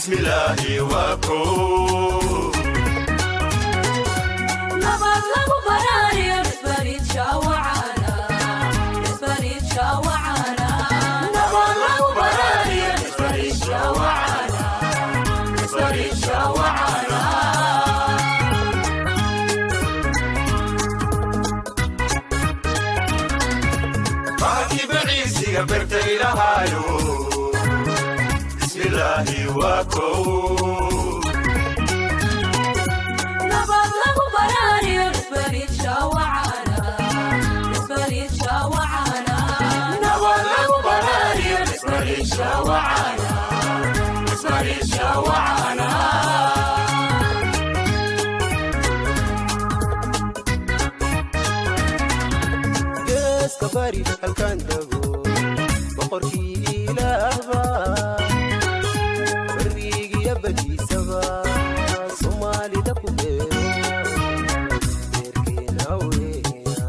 بسم الله وكو نبض لغو براري يسبريد شاوعانا يسبريد شاوعانا نبض لغو براري يسبريد شاوعانا يسبريد شاوعانا باكي بعيسي برتي لهايو بسم الله وكو نبض لغو براري يسبريد شاوعانا يسبريد شاوعانا نبض لغو براري يسبريد شاوعانا يسبريد شاوعانا كباري halkan dago boqorkii ilaahba barigiya badiisaba Soomaalida ku beero beerkeena weeya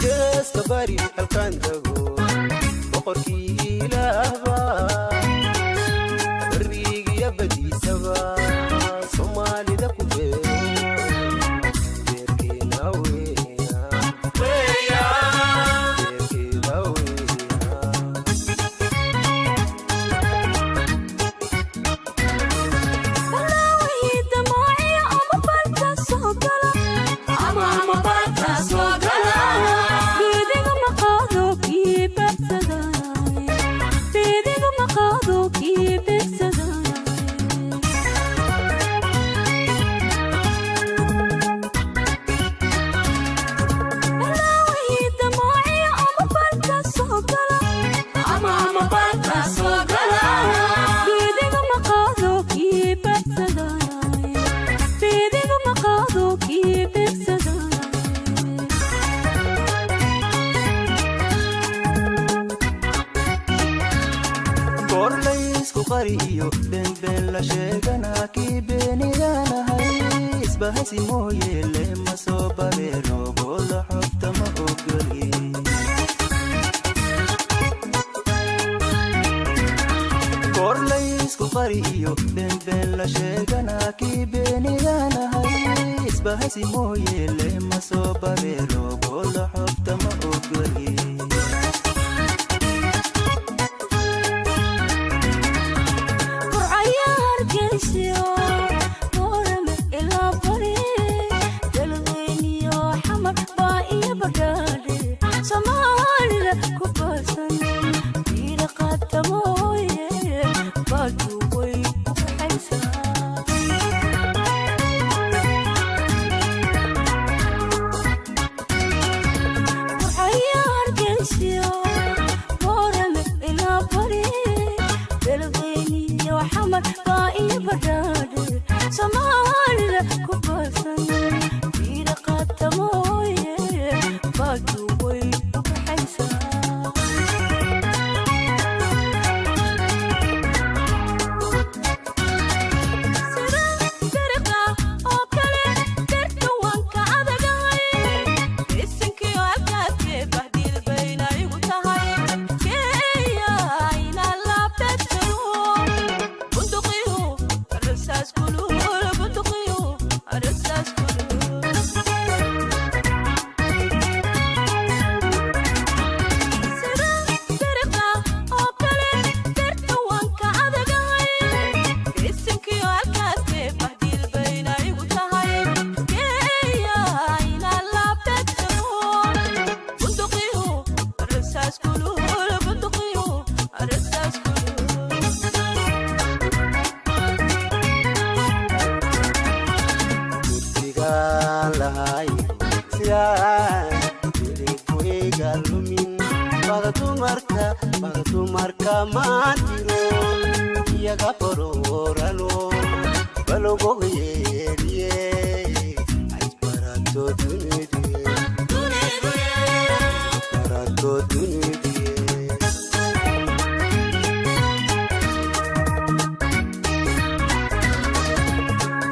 Yes kabari halkan dago boqorkii ilaahba badiisaba Soomaalida ku beero beerkeena weeya beerkeena Kalawayda mooya ama barta soo gala ama barta soo gala Bidiga maqaado kii beegsadanaay Bidiga maqaado kii beegsadanaay Kalawayda mooya ama barta soo gala ama barta soo gala Bidiga maqaado kii beegsadanaay Bidiga maqaado kii beegsadanaay Korlaysku qariyo been la sheegana kii beeniyanahay isbahasi mooye lema soo bareero bola xogta ma ogoli Korlaysku qariyo been la sheegana kii beeniyanahay isbahasi mooye lema soo bareero bola xogta ma ogoli Kur'ayar geesiyo Boorame ilaa bari Dalweyniyo xamar baa iyo bagaadhe Soomaalida ku basan Biira qaata mooye Baadu way ku kaxaysaa Kur'ayar geesiyo Boorame ilaa bari Dalweyniyo xamar baa iyo bagaadhe Soomaalida ku basan Biira qaata mooye Baadu way ku kaxaysaa Marka maantiro iyaga pororano balogo yeeriye asparato dunidi asparato dunidi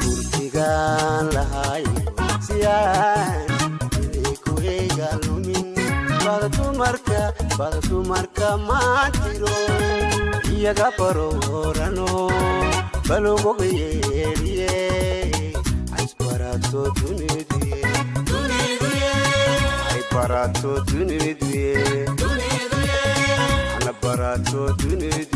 Turkigan lahay siyaan dumarka maantiro iyaga baroorano balogoga yeeriye asbarato dunidie ay barato dunidie ana barato dunidie